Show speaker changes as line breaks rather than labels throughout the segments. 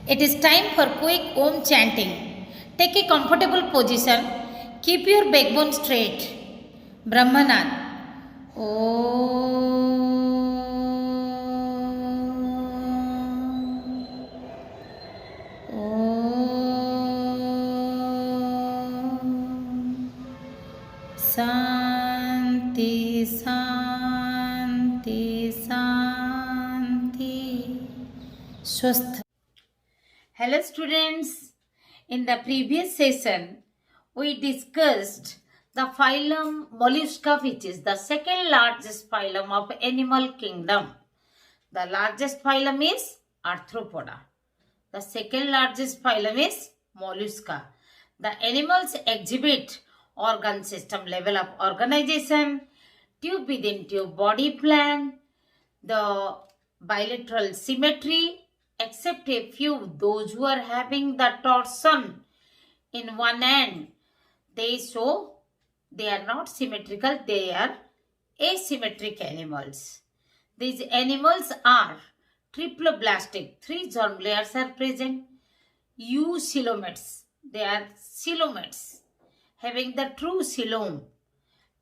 It is time for quick Om chanting. Take a comfortable position. Keep your backbone straight. Brahmanad. Santi, Santi, Santi. Swasth. Hello students, in the previous session we discussed the phylum Mollusca, which is the second largest phylum of animal kingdom. The largest phylum is Arthropoda. The second largest phylum is Mollusca. The animals exhibit organ system level of organization, tube within tube body plan, the bilateral symmetry, except a few, those who are having the torsion in one end, they show they are not symmetrical, they are asymmetric animals. These animals are triploblastic, 3 germ layers are present, eucoelomates, they are coelomates having the true coelom,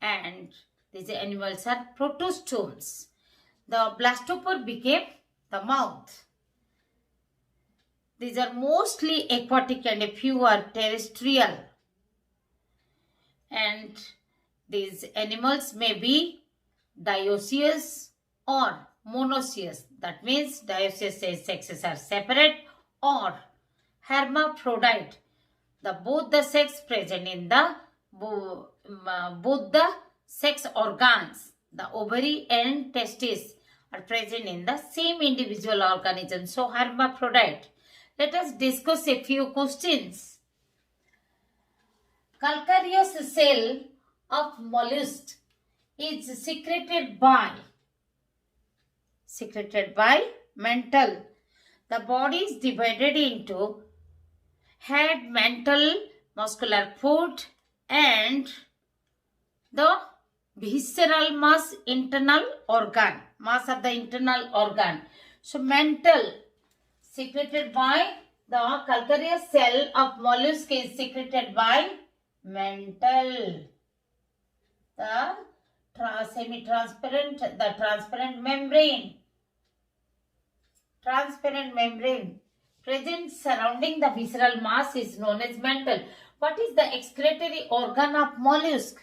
and these animals are protostomes. The blastopore became the mouth. These are mostly aquatic and a few are terrestrial. And these animals may be dioecious or monoecious. That means dioecious sexes are separate, or hermaphrodite. Both the sex present in the both the sex organs, the ovary and testes, are present in the same individual organism. So hermaphrodite. Let us discuss a few questions. Calcareous cell of mollusk is secreted by mantle. The body is divided into head, mantle, muscular foot, and the visceral mass, internal organ, mass of the internal organ. So mantle secreted by the calcareous cell of mollusk is secreted by mantle. The semi-transparent, the transparent membrane present surrounding the visceral mass is known as mantle. What is the excretory organ of mollusk?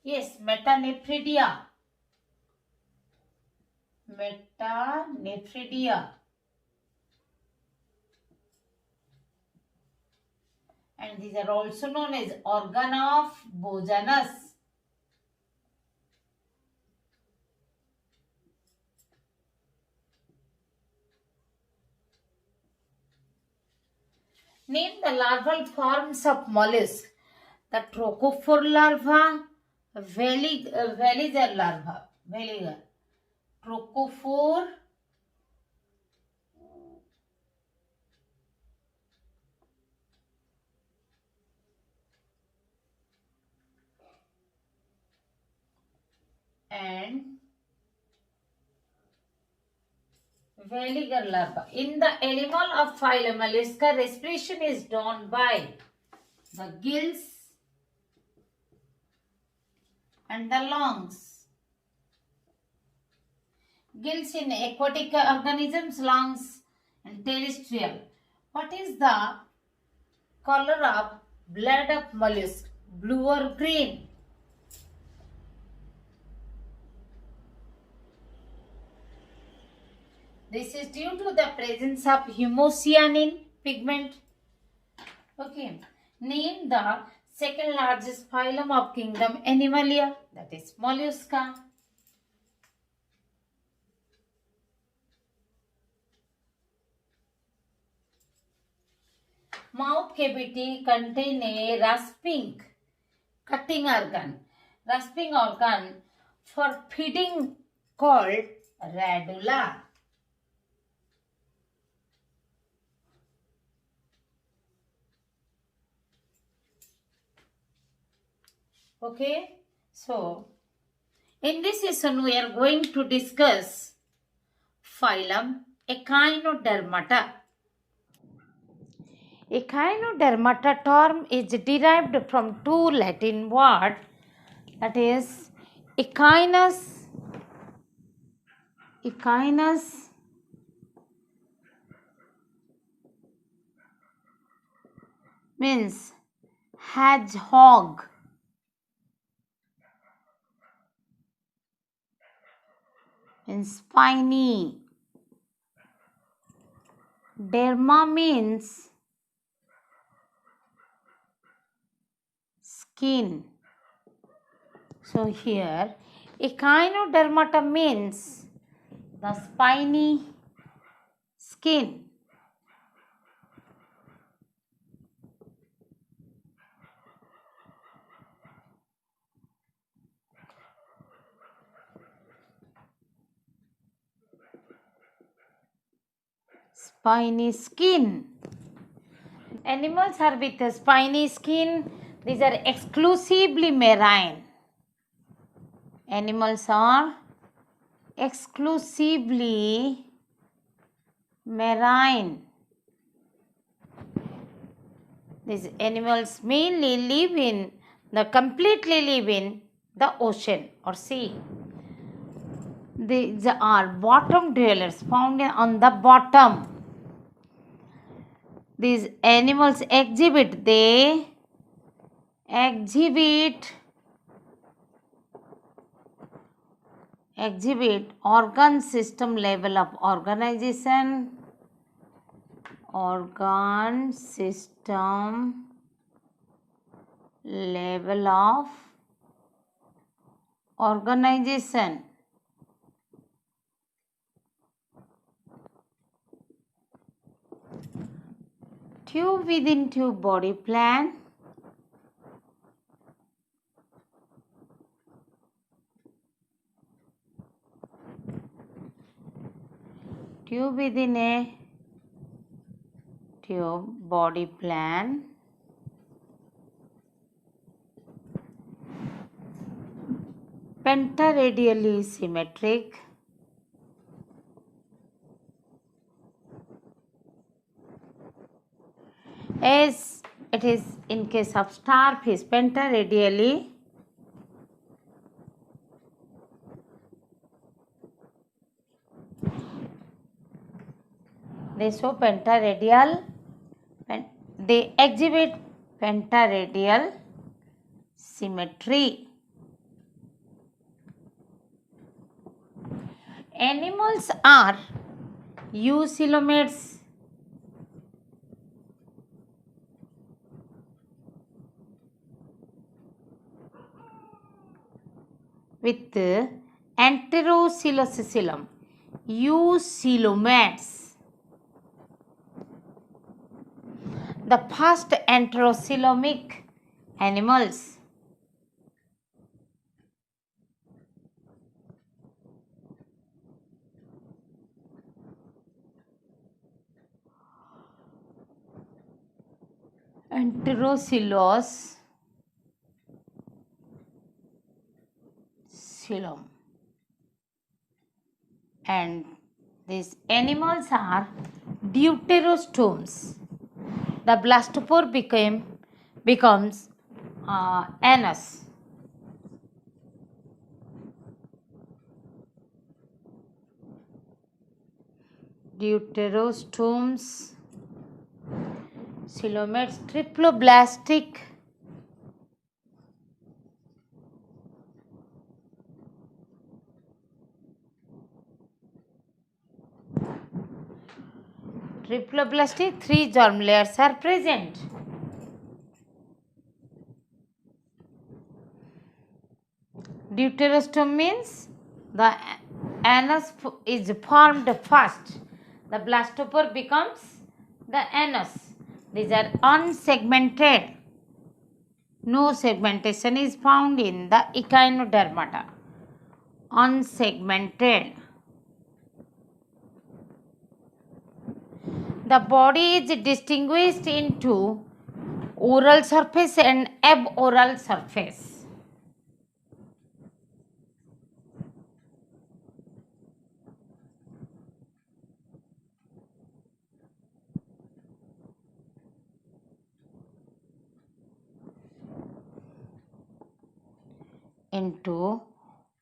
Yes, metanephridia. And these are also known as organ of Bojanus. Name the larval forms of mollusk. The trochophore larva, veliger larva, trochophore, and veliger larva. In the animal of phylum Mollusca, respiration is done by the gills and the lungs. Gills in aquatic organisms, lungs and terrestrial. What is the color of blood of mollusk? Blue or green? This is due to the presence of hemocyanin pigment. Okay. Name the second largest phylum of kingdom Animalia, that is Mollusca. Mouth cavity contain a rasping cutting organ. Rasping organ for feeding called radula. Okay, so in this session we are going to discuss phylum Echinodermata. Echinodermata term is derived from two Latin words, that is echinus means hedgehog, means spiny. Derma means skin. So here echinodermata means the spiny skin. Spiny skin. Animals are with a spiny skin. These are exclusively marine. Animals are exclusively marine. These animals mainly completely live in the ocean or sea. These are bottom dwellers found on the bottom. These animals exhibit organ system level of organization, Tube within tube body plan. Tube within a tube body plan. Pentaradially symmetric. As it is in case of starfish, pentaradially they show they exhibit pentaradial symmetry. Animals are eucoelomates. With enterocoelocecilum, eucoelomates. The first enterocoelomic animals. Enterocoelocecilum. And these animals are deuterostomes. The blastopore becomes anus. Deuterostomes, coelomates, triploblastic. Triploblastic, 3 germ layers are present. Deuterostome means the anus is formed first. The blastopore becomes the anus. These are unsegmented. No segmentation is found in the echinodermata. Unsegmented. The body is distinguished into oral surface and aboral surface. into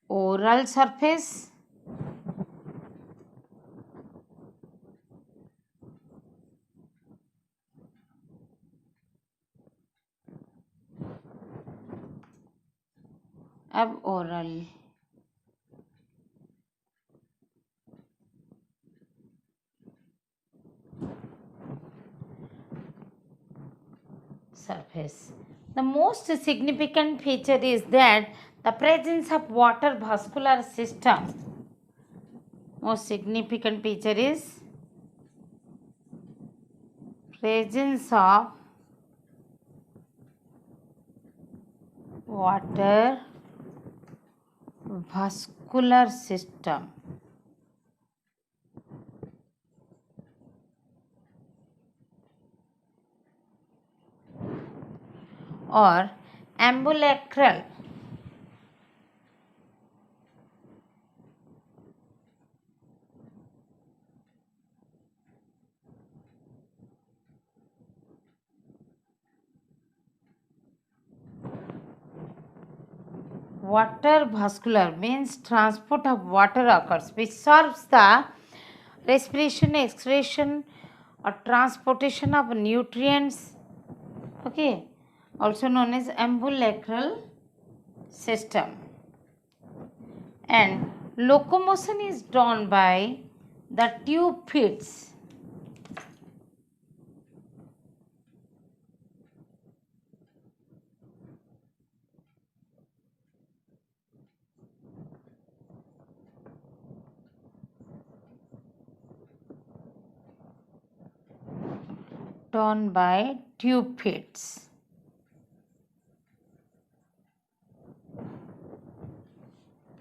oral surface oral surface. The most significant feature is that the presence of water vascular system. Most significant feature is presence of water vascular system or ambulacral water vascular means transport of water occurs which serves the respiration, excretion or transportation of nutrients, okay, also known as ambulacral system. And locomotion is done by the tube feet. Done by tube feet.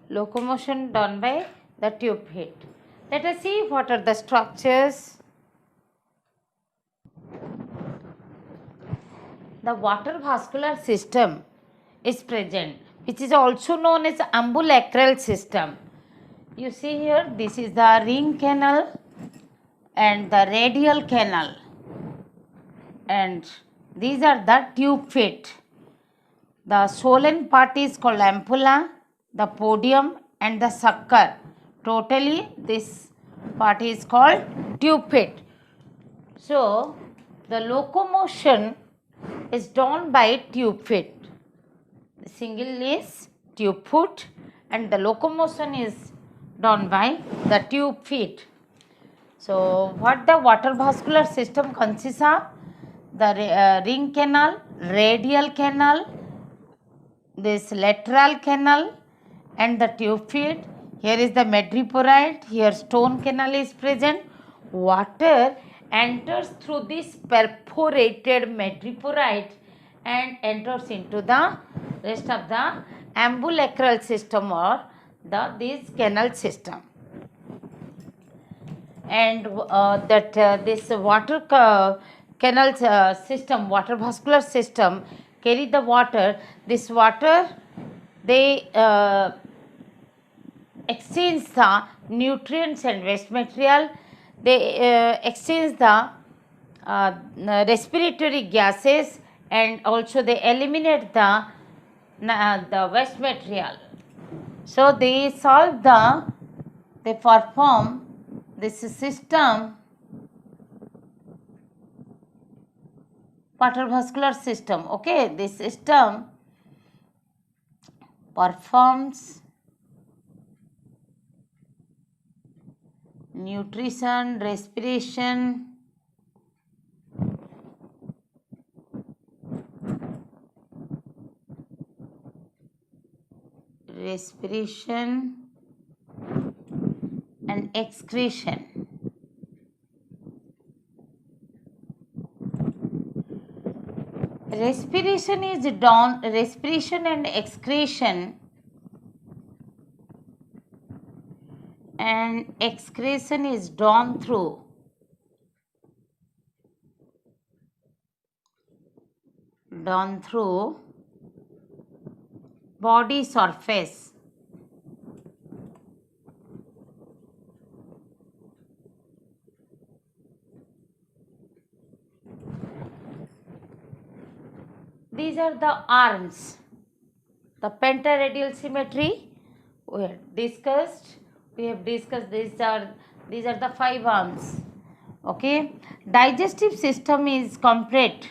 Locomotion done by the tube feet. Let us see what are the structures. The water vascular system is present, which is also known as ambulacral system. You see here, this is the ring canal and the radial canal, and these are the tube feet. The swollen part is called ampulla, the podium and the sucker. Totally this part is called tube feet. So the locomotion is done by tube feet. The single is tube foot and the locomotion is done by the tube feet. So what the water vascular system consists of? The ring canal, radial canal, this lateral canal and the tube feet. Here is the madreporoid, here stone canal is present. Water enters through this perforated madreporoid and enters into the rest of the ambulacral system or this canal system. And this water canal system, water vascular system carry the water. This water, they exchange the nutrients and waste material. They exchange the respiratory gases and also they eliminate the waste material. So they perform this system, water vascular system, okay, this system performs nutrition, respiration, and excretion. Respiration and excretion is done through body surface. These are the arms. The pentaradial symmetry we have discussed. These are the 5 arms. Okay. Digestive system is complete.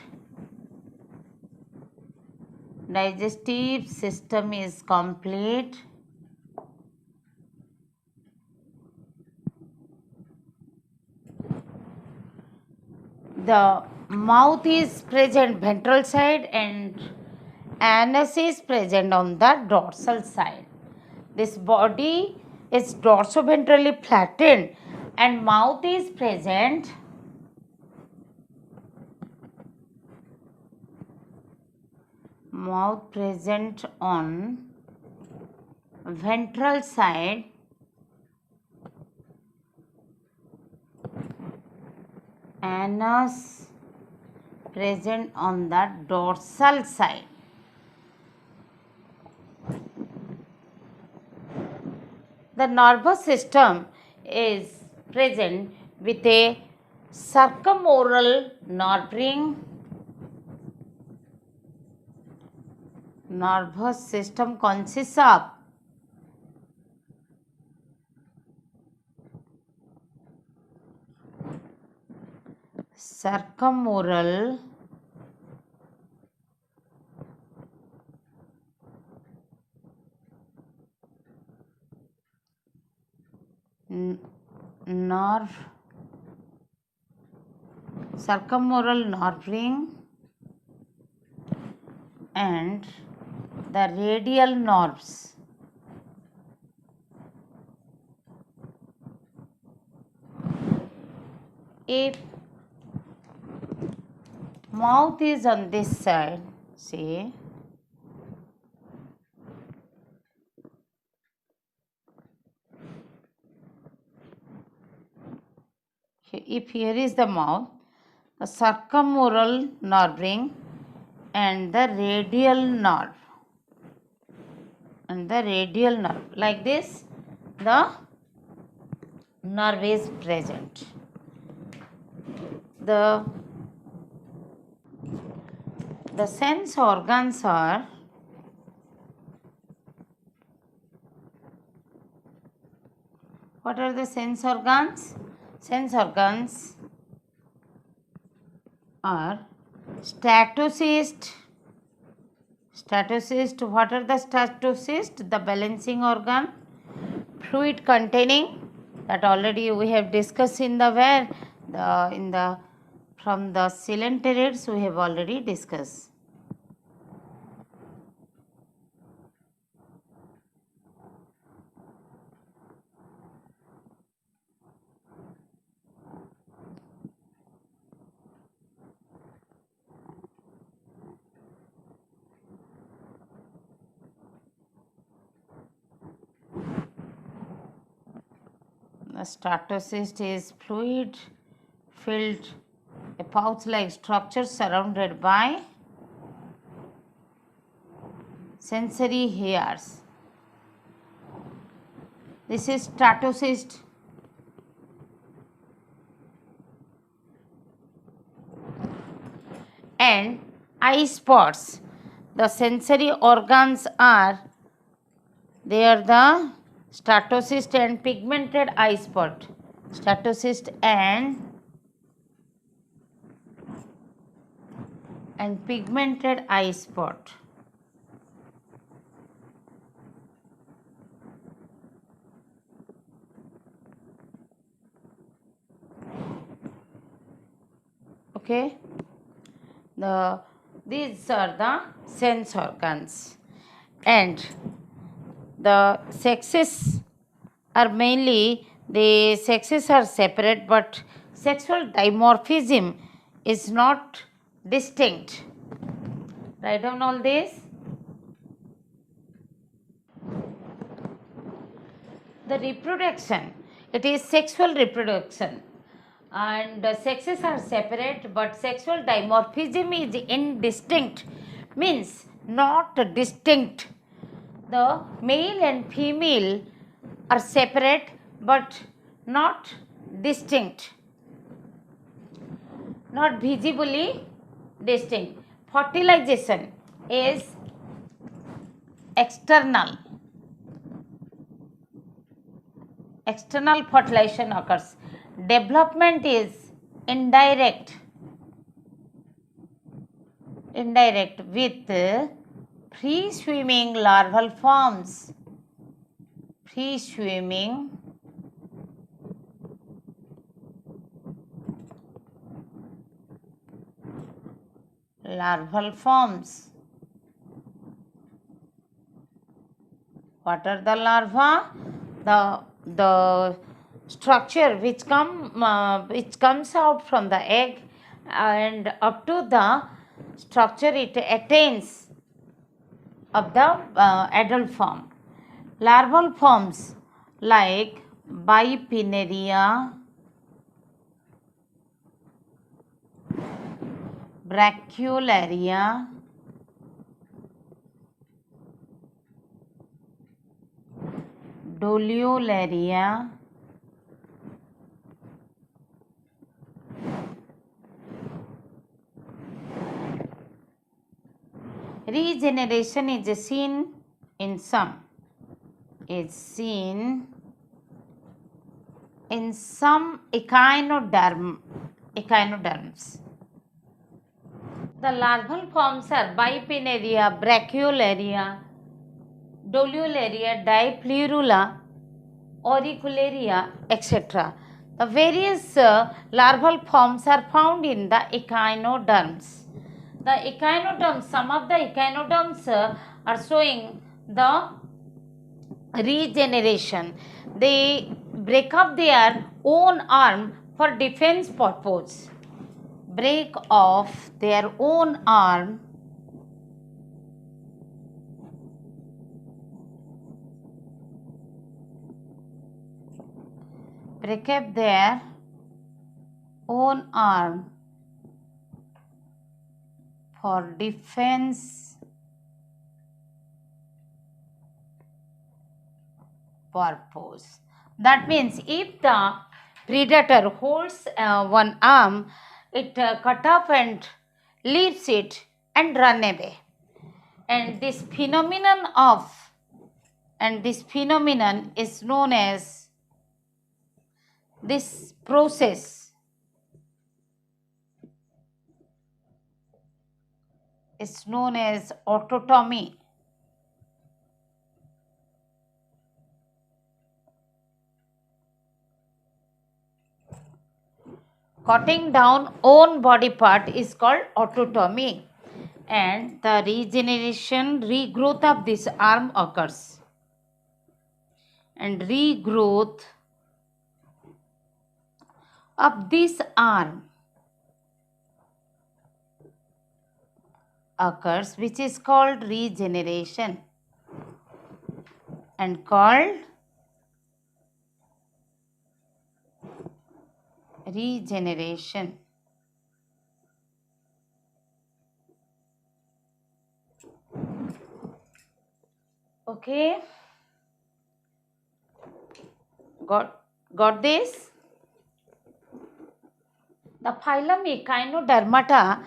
Digestive system is complete. The mouth is present ventral side and anus is present on the dorsal side. This body is dorsoventrally flattened and mouth is present on ventral side anus present on the dorsal side. The nervous system is present with a circumoral nerve ring. Nervous system consists of circumoral nerve ring and the radial nerves. If mouth is on this side, see, if here is the mouth, the circumoral nerve ring and the radial nerve like this the nerve is present. The sense organs are what are the sense organs? Sense organs are statocyst. What are the statocyst? The balancing organ. Fluid containing, that already we have discussed in the from the coelenterids we have already discussed. The statocyst is fluid filled a pouch-like structure surrounded by sensory hairs. This is statocyst. And eye spots. The sensory organs are the statocyst and pigmented eye spot. Statocyst and pigmented eye spot. Okay. These are the sense organs, and the sexes are separate, but sexual dimorphism is not distinct. Write down all this. The reproduction, it is sexual reproduction, and the sexes are separate, but sexual dimorphism is indistinct, means not distinct. The male and female are separate but not distinct, not visibly distinct. Fertilization is external fertilization occurs. Development is indirect with free swimming larval forms. Free swimming larval forms. What are the larvae? The structure which comes out from the egg and up to the structure it attains of the adult form. Larval forms like Bipinnaria, Brachyolaria, Doliolaria, regeneration is seen in some echinoderms. The larval forms are Bipinnaria, Brachyolaria, Doliolaria, Diplerula, Auricularia, etc. The various larval forms are found in the echinoderms. The echinoderms, some of the echinoderms are showing the regeneration. They break up their own arm for defense purpose. Break off their own arm break up their own arm for defense purpose. That means if the predator holds one arm, it cut off and leaves it and run away. And this phenomenon is known as, this process is known as autotomy. Cutting down own body part is called autotomy, and the regrowth of this arm occurs. And regrowth of this arm occurs, which is called regeneration and called regeneration. Okay, got this? The phylum Echinodermata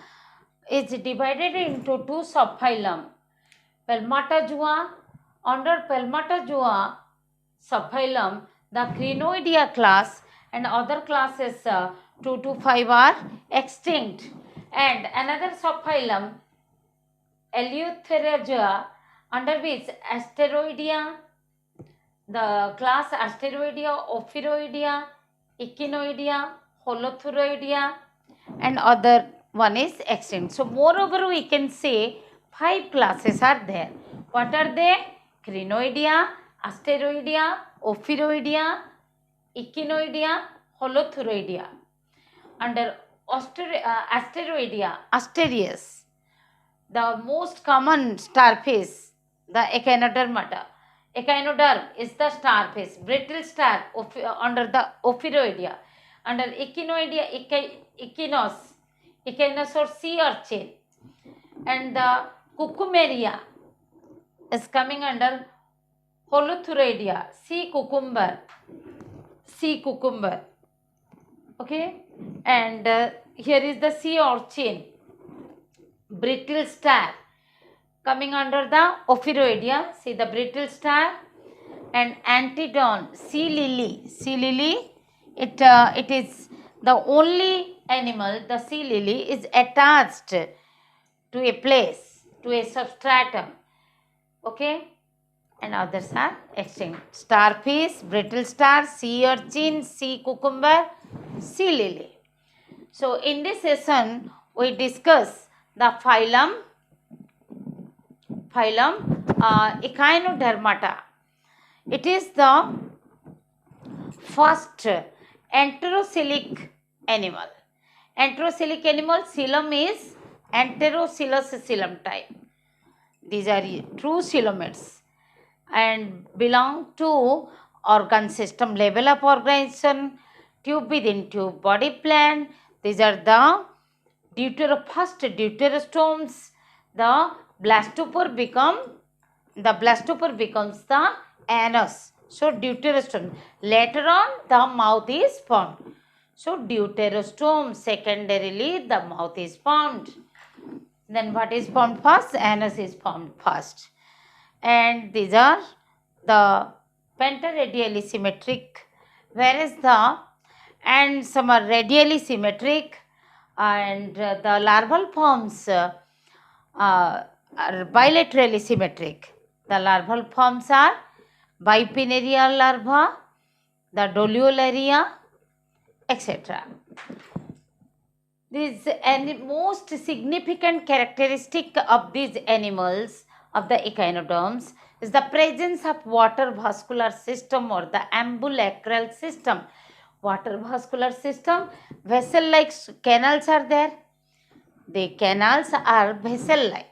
is divided into two subphylum. Palmatozoa. Under Palmatozoa subphylum, the Crinoidea class and other classes 2 to 5 are extinct. And another subphylum, Eleutherozoa, under which Asteroidea, the class Asteroidea, Ophiroidea, Echinoidea, Holothuroidea, and other one is extinct. So moreover, we can say 5 classes are there. What are they? Crinoidea, Asteroidea, Ophiroidea, Echinoidea, Holothuroidea. Under Asteroidea, Asterias, the most common starfish, the Echinodermata. Echinoderm is the starfish, brittle star under the Ophiroidea. Under Echinoidea, Echinus or sea urchin. And the Cucumeria is coming under Holothuroidea, sea cucumber. Okay, and here is the sea urchin, brittle star. coming under the Ophiroidea. See the brittle star. And Antedon, sea lily. Sea lily, it is the only animal, the sea lily is attached to a place, to a substratum. Okay, and others are extinct. Starfish, brittle star, sea urchin, sea cucumber, sea lily. So in this session we discuss the phylum Echinodermata. It is the first enterocoelic animal. Enterocoelic animal, coelom is enterocellous coelom type. These are true coelomates and belong to organ system level of organization, tube within tube body plan. These are the first deuterostomes. The blastopore becomes the anus. So deuterostome. Later on the mouth is formed. So deuterostome. Secondarily the mouth is formed. Then what is formed first? Anus is formed first. And these are the pentaradially symmetric, whereas and some are radially symmetric, and the larval forms are bilaterally symmetric. The larval forms are bipinnarial larva, the doliolaria, etc. This and most significant characteristic of these animals, of the echinoderms, is the presence of water vascular system or the ambulacral system. Water vascular system, vessel like canals are there. The canals are vessel like.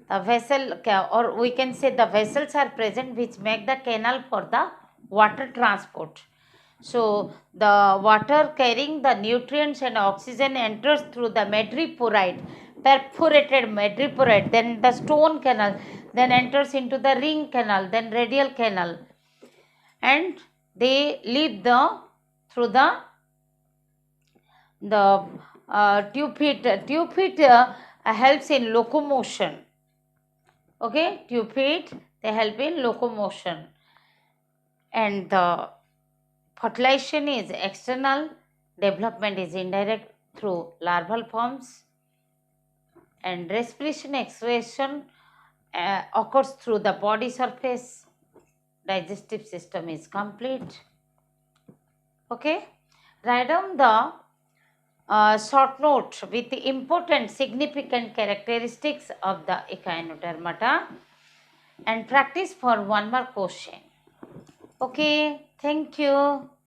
The vessel, or we can say the vessels are present which make the canal for the water transport. So the water carrying the nutrients and oxygen enters through the madreporoid, perforated madreporoid, then the stone canal, then enters into the ring canal, then radial canal, and they leave through the tube feet. Tube feet helps in locomotion. Okay, tube feet, they help in locomotion, and the fertilization is external, development is indirect through larval forms, and respiration exhalation occurs through the body surface. Digestive system is complete. Okay, write down the short note with the important significant characteristics of the echinodermata and practice for one more question. Okay, thank you.